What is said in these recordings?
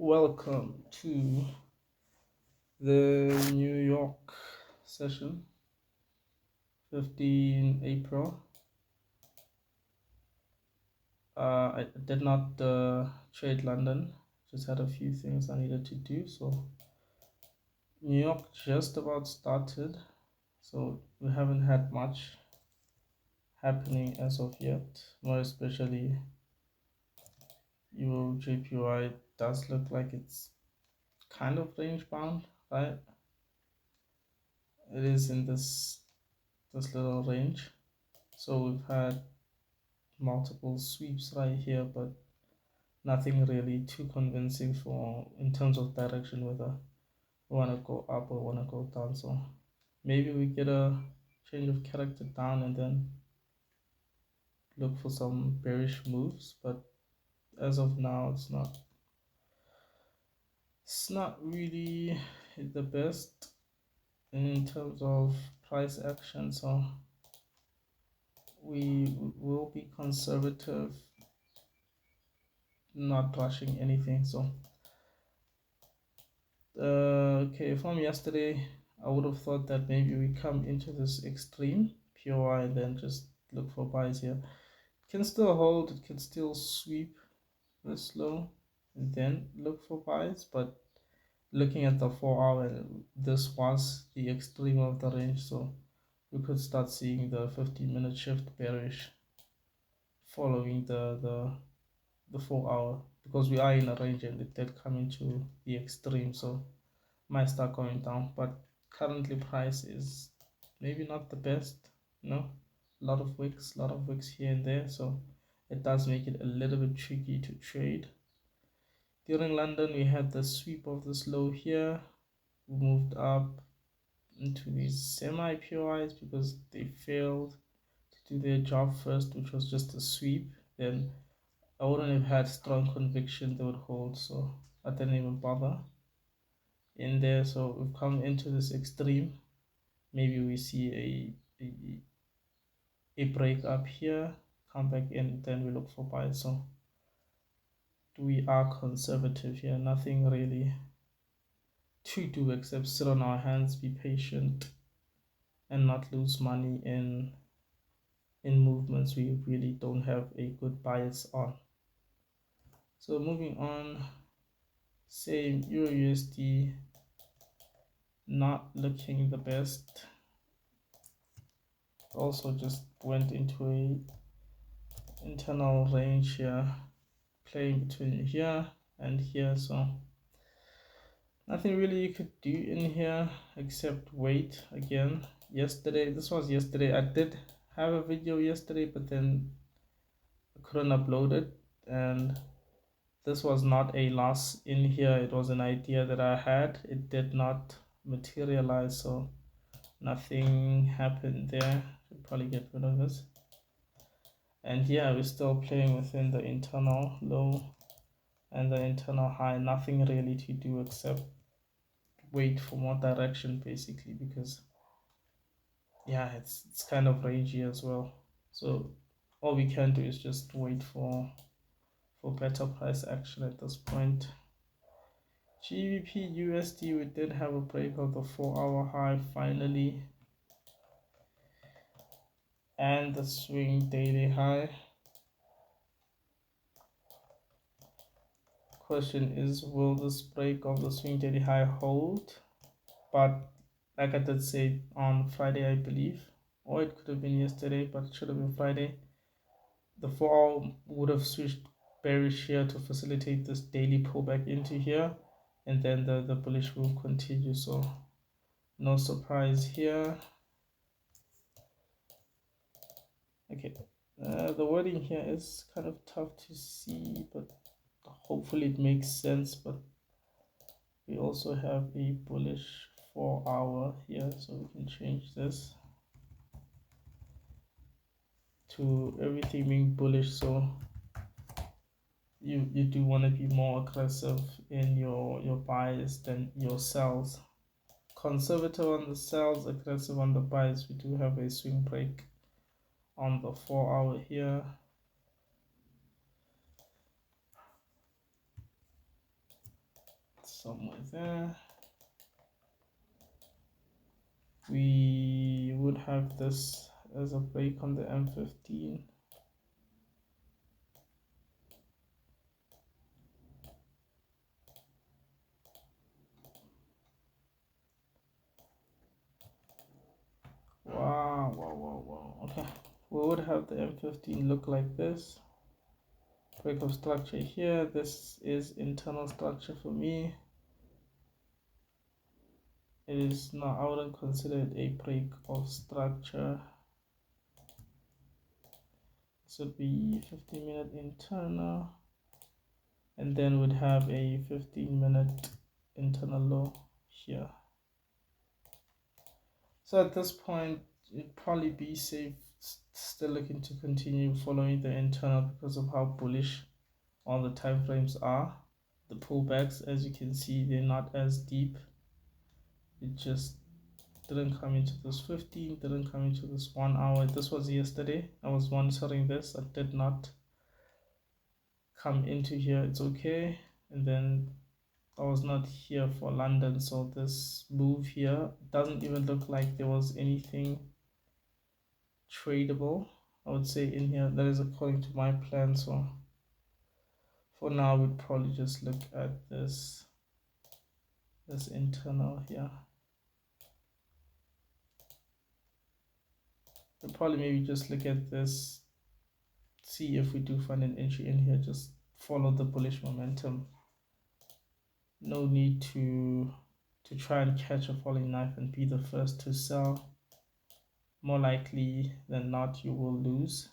Welcome to the New York session, 15 April. I did not trade London, just had a few things I needed to do. So, New York just about started, so we haven't had much happening as of yet, more especially Euro JPY does look like it's kind of range bound, right? It is in this little range. So we've had multiple sweeps right here, but nothing really too convincing for in terms of direction, whether we want to go up or want to go down. So maybe we get a change of character down and then look for some bearish moves, but as of now it's not really the best in terms of price action. So we will be conservative, not rushing anything. So okay, from yesterday, I would have thought that maybe we come into this extreme POI and then just look for buys here. It can still hold, it can still sweep this low and then look for buys, but looking at the 4 hour, this was the extreme of the range, so we could start seeing the 15-minute shift bearish following the 4 hour, because we are in a range and it did come into the extreme, so might start going down. But currently price is maybe not the best, a lot of wicks here and there, so it does make it a little bit tricky to trade. During London, we had the sweep of this low here. We moved up into these semi POIs because they failed to do their job first, which was just a sweep. Then I wouldn't have had strong conviction they would hold, so I didn't even bother in there. So we've come into this extreme. Maybe we see a break up here, come back in, then we look for buys. So we are conservative here, nothing really to do except sit on our hands, be patient, and not lose money in movements we really don't have a good bias on. So moving on, same Euro USD, not looking the best. Also just went into a internal range here, playing between here and here. So nothing really you could do in here except wait again. This was yesterday. I did have a video yesterday, but then I couldn't upload it, and this was not a loss in here. It was an idea that I had. It did not materialize, so nothing happened there. Should probably get rid of this. And yeah, we're still playing within the internal low and the internal high. Nothing really to do except wait for more direction, basically, because yeah, it's kind of rangy as well. So all we can do is just wait for better price action at this point. GBP USD, we did have a break of the 4 hour high finally, and the swing daily high. Question is, will this break of the swing daily high hold? But like I did say on Friday, I believe, or it could have been yesterday, but it should have been Friday, the 4 hour would have switched bearish here to facilitate this daily pullback into here, and then the bullish will continue. So no surprise here. Okay, the wording here is kind of tough to see, but hopefully it makes sense. But we also have a bullish 4 hour here, so we can change this to everything being bullish. So you do want to be more aggressive in your buys than your sells. Conservative on the sells, aggressive on the buys. We do have a swing break on the 4 hour here. somewhere there. We would have this as a break on the M15. Wow. Okay, we would have the M15 look like this. Break of structure here. This is internal structure for me. It is not, I wouldn't consider it a break of structure. This would be 15-minute internal, and then we'd have a 15-minute internal low here. So at this point, it'd probably be safe still looking to continue following the internal because of how bullish all the time frames are. The pullbacks, as you can see, they're not as deep. It just didn't come into this 15, didn't come into this 1 hour. This was yesterday. I was monitoring this. I did not come into here. It's okay. And then I was not here for London, so this move here doesn't even look like there was anything tradable, I would say, in here. That is according to my plan. So for now, we'd probably just look at this internal here. We'll probably maybe just look at this, see if we do find an entry in here. Just follow the bullish momentum. No need to try and catch a falling knife and be the first to sell. More likely than not, you will lose.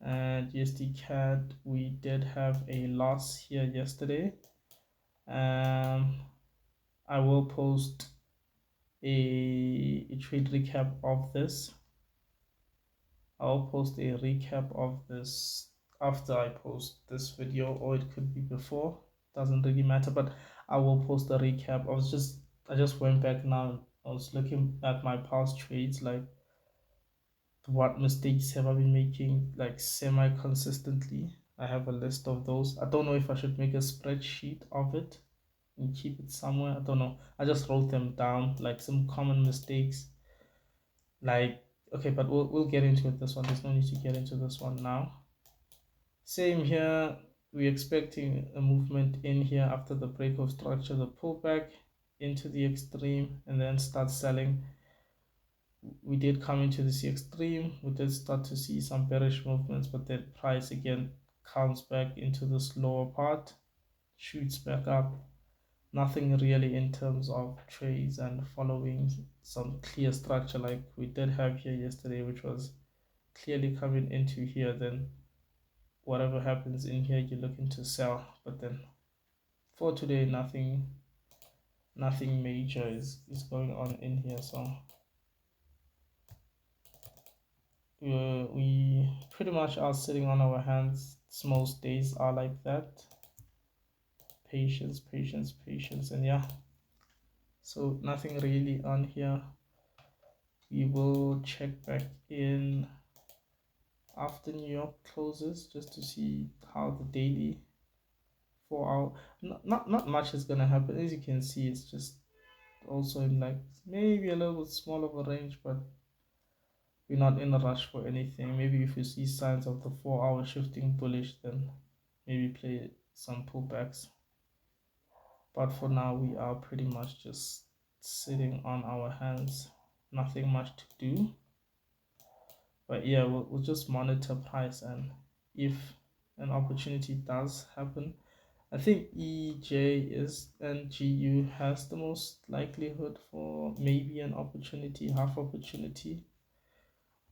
And USD CAD, we did have a loss here yesterday. I will post a trade recap of this. I'll post a recap of this after I post this video, or it could be before, doesn't really matter, but I will post a recap. I just went back now. I was looking at my past trades, like what mistakes have I been making, like semi-consistently. I have a list of those. I don't know if I should make a spreadsheet of it and keep it somewhere. I don't know. I just wrote them down, like some common mistakes. Like, okay, but we'll get into it this one. There's no need to get into this one now. Same here. We're expecting a movement in here after the break of structure, the pullback into the extreme, and then start selling. We did come into this extreme. We did start to see some bearish movements, but then price again comes back into this lower part, shoots back up. Nothing really in terms of trades and following some clear structure like we did have here yesterday, which was clearly coming into here. Then whatever happens in here, you're looking to sell. But then for today, nothing major is going on in here. So we pretty much are sitting on our hands. Most days are like that. Patience, and yeah, so nothing really on here. We will check back in after New York closes just to see how the daily 4 hour, not much is gonna happen. As you can see, it's just also in like maybe a little bit small of a range, but we're not in a rush for anything. Maybe if you see signs of the 4 hour shifting bullish, then maybe play some pullbacks. But for now, we are pretty much just sitting on our hands. Nothing much to do. But yeah, we'll just monitor price, and if an opportunity does happen, I think EJ is and GU has the most likelihood for maybe an opportunity, half opportunity.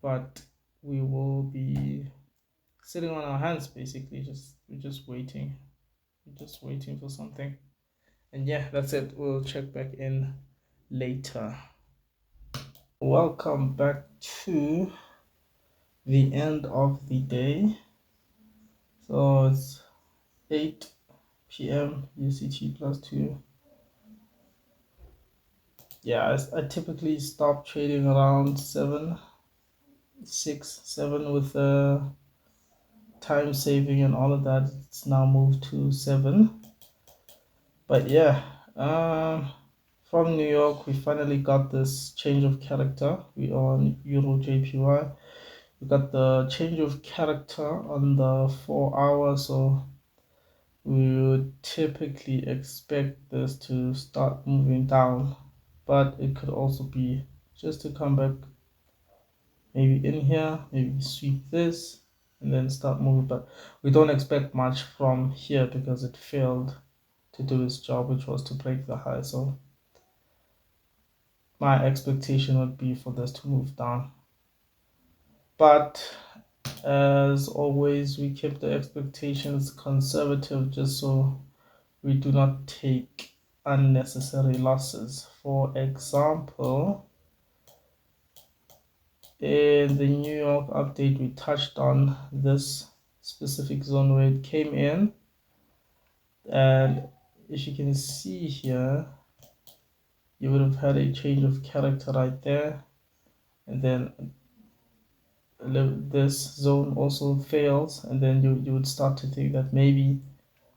But we will be sitting on our hands basically. We're just waiting. We're just waiting for something. And yeah, that's it. We'll check back in later. Welcome back to the end of the day. So it's 8 p.m. UCT +2. Yeah, I typically stop trading around 7 with time saving and all of that. It's now moved to 7. But yeah, from New York, we finally got this change of character. We are on Euro JPY. We got the change of character on the 4 hour, so we would typically expect this to start moving down, but it could also be just to come back maybe in here, maybe sweep this and then start moving. But we don't expect much from here because it failed to do its job, which was to break the high. So my expectation would be for this to move down, but as always, we keep the expectations conservative just so we do not take unnecessary losses. For example, in the New York update, we touched on this specific zone where it came in, and if you can see here, you would have had a change of character right there, and then this zone also fails, and then you would start to think that maybe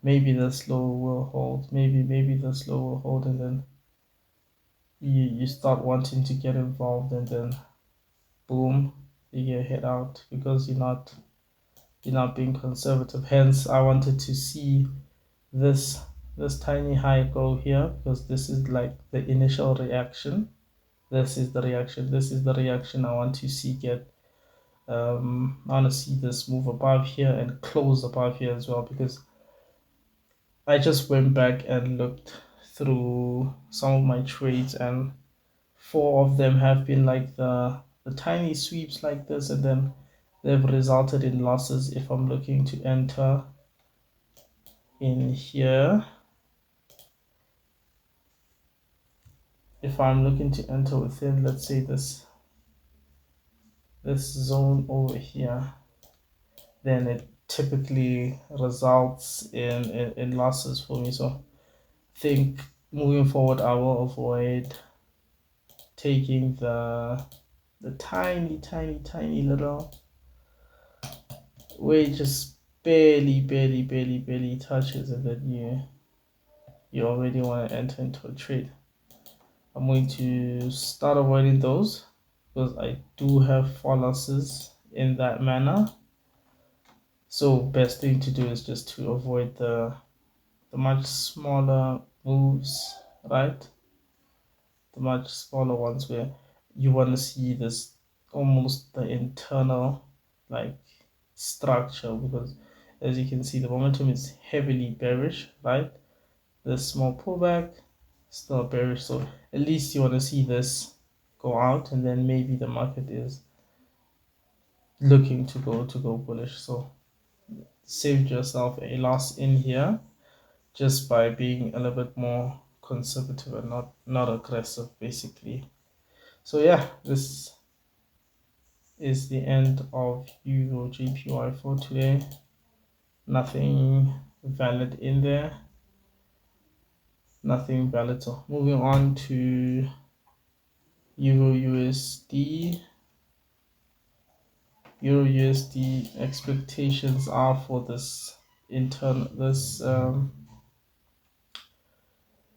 this low will hold, maybe this low will hold, and then you start wanting to get involved, and then boom, you get hit out because you're not being conservative. Hence, I wanted to see this tiny high go here because this is like the initial reaction. This is the reaction I want to see get. I want to see this move above here and close above here as well, because I just went back and looked through some of my trades, and 4 of them have been like the tiny sweeps like this, and then they've resulted in losses. If I'm looking to enter in here, if I'm looking to enter within, let's say this zone over here, then it typically results in losses for me. So I think moving forward, I will avoid taking the tiny little where it just barely touches, and then you already want to enter into a trade. I'm going to start avoiding those because I do have 4 losses in that manner. So best thing to do is just to avoid the much smaller moves, right? The much smaller ones where you want to see this almost the internal like structure, because as you can see, the momentum is heavily bearish, right? This small pullback, still bearish. So at least you want to see this go out, and then maybe the market is looking to go bullish. So save yourself a loss in here just by being a little bit more conservative and not aggressive, basically. So yeah, this is the end of Euro JPY for today. Nothing valid in there, nothing valid. So moving on to Euro USD. Euro USD expectations are for this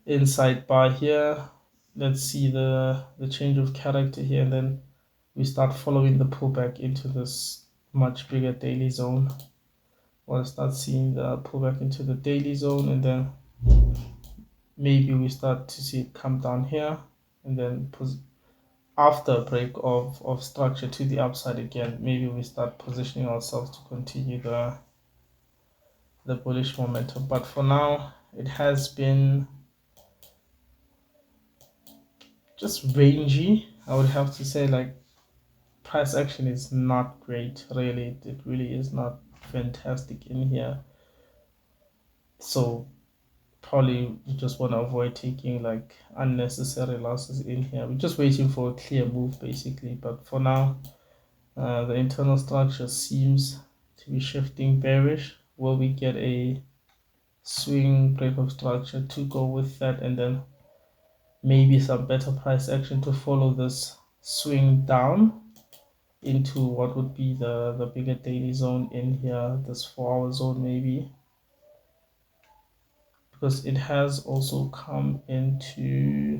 inside bar here. Let's see the change of character here, and then we start following the pullback into this much bigger daily zone. We'll start seeing the pullback into the daily zone, and then maybe we start to see it come down here, and then after a break of structure to the upside again, maybe we start positioning ourselves to continue the bullish momentum. But for now, it has been just rangy, I would have to say. Like, price action is not great, really. It really is not fantastic in here. So probably you just want to avoid taking like unnecessary losses in here. We're just waiting for a clear move, basically. But for now, the internal structure seems to be shifting bearish. Will we get a swing break of structure to go with that, and then maybe some better price action to follow this swing down into what would be the bigger daily zone in here, this 4 hour zone maybe, because it has also come into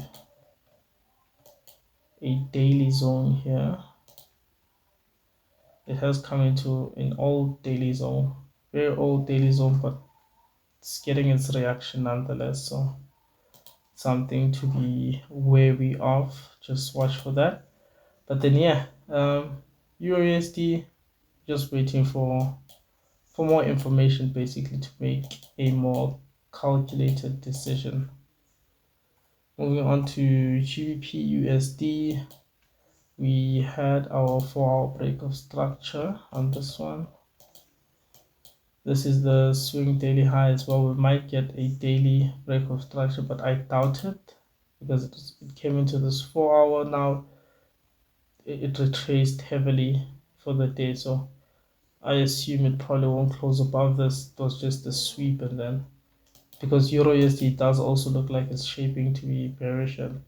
a daily zone here. It has come into an old daily zone, very old daily zone, but it's getting its reaction nonetheless. So something to be wary of. Just watch for that. But then yeah, EURUSD, just waiting for more information basically to make a more calculated decision. Moving on to GBP USD, we had our 4-hour break of structure on this one. This is the swing daily high as well. We might get a daily break of structure, but I doubt it because it came into this 4-hour. Now it retraced heavily for the day, so I assume it probably won't close above this. It was just a sweep, and then because EURUSD does also look like it's shaping to be bearish, and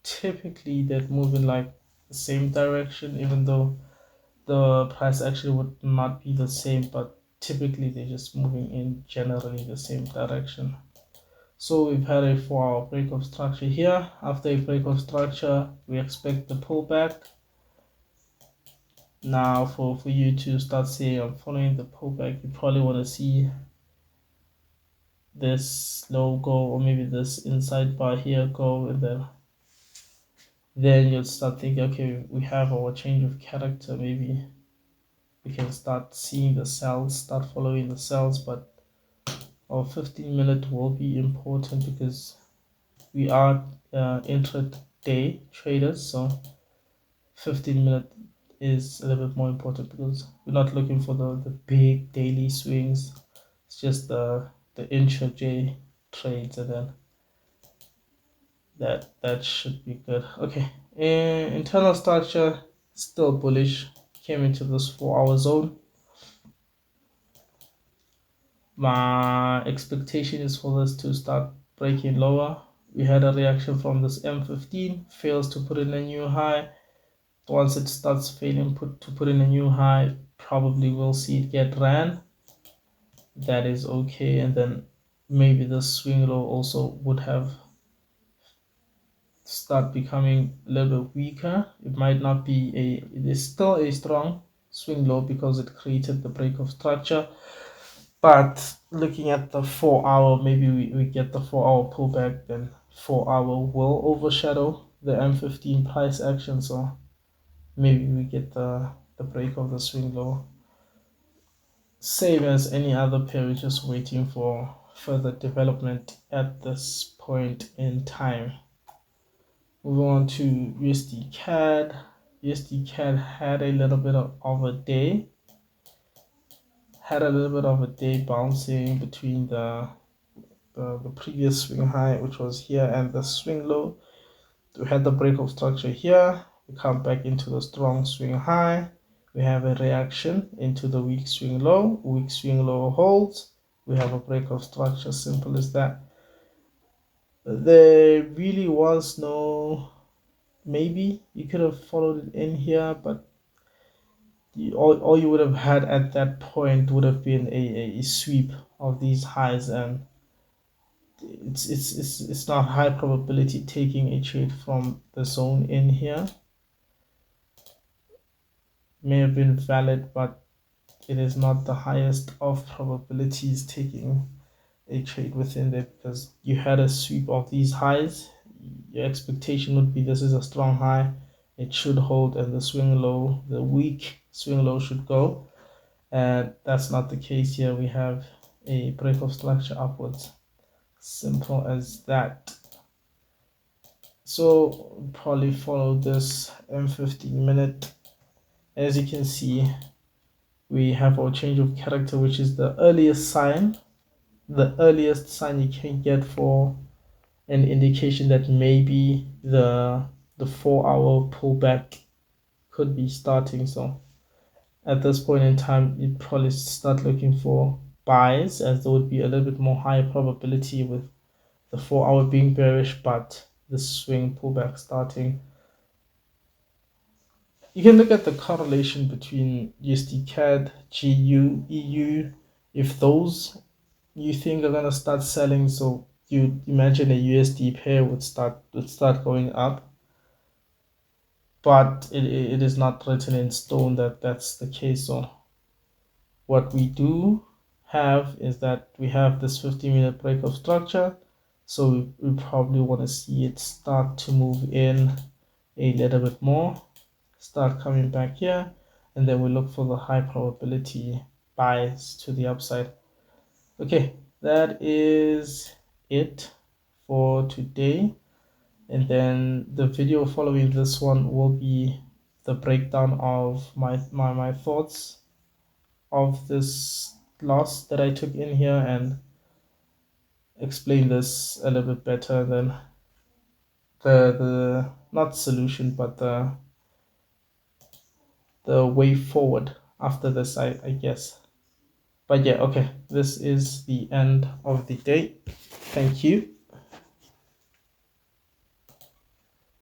typically that move in like the same direction, even though the price actually would not be the same, but typically they're just moving in generally the same direction. So we've had a 4-hour break of structure here. After a break of structure, we expect the pullback. Now for you to start saying I'm following the pullback, you probably want to see this low go, or maybe this inside bar here go, and then you'll start thinking, okay, we have our change of character. Maybe we can start seeing the cells, start following the cells. But our 15-minute will be important because we are intraday traders, so 15-minute is a little bit more important because we're not looking for the big daily swings. It's just the intraday trades, and then that should be good. Okay, internal structure still bullish, came into this 4-hour zone. My expectation is for this to start breaking lower. We had a reaction from this M15, fails to put in a new high. Once it starts failing to put in a new high, probably we'll see it get ran. That is okay, and then maybe the swing low also would have start becoming a little bit weaker. It might not be it is still a strong swing low because it created the break of structure. But looking at the 4-hour, maybe we get the 4-hour pullback, then 4-hour will overshadow the M15 price action. So maybe we get the break of the swing low. Same as any other pair, we're just waiting for further development at this point in time. Moving on to USD CAD. USD CAD had a little bit of a day. Had a little bit of a day bouncing between the previous swing high, which was here, and the swing low. We had the break of structure here. We come back into the strong swing high. We have a reaction into the weak swing low. Weak swing low holds. We have a break of structure. Simple as that. There really was no, maybe you could have followed it in here, but all you would have had at that point would have been a sweep of these highs, and it's not high probability taking a trade from the zone in here. May have been valid, but it is not the highest of probabilities taking a trade within there, because you had a sweep of these highs. Your expectation would be this is a strong high, it should hold, and the swing low, the weak swing low, should go. And that's not the case here. We have a break of structure upwards. Simple as that. So probably follow this M15 minute. As you can see, we have our change of character, which is the earliest sign you can get for an indication that maybe the 4-hour pullback could be starting. So at this point in time, you'd probably start looking for buys, as there would be a little bit more high probability with the 4-hour being bearish, but the swing pullback starting. You can look at the correlation between USD CAD, GU, EU. If those you think are going to start selling, so you imagine a USD pair would start going up, but it is not written in stone that that's the case. So what we do have is that we have this 50-minute break of structure, so we probably want to see it start to move in a little bit more, start coming back here, and then we look for the high probability buys to the upside. Okay, that is it for today, and then the video following this one will be the breakdown of my thoughts of this loss that I took in here and explain this a little bit better than the not solution but the way forward after this, I guess. But yeah, okay, this is the end of the day. Thank you.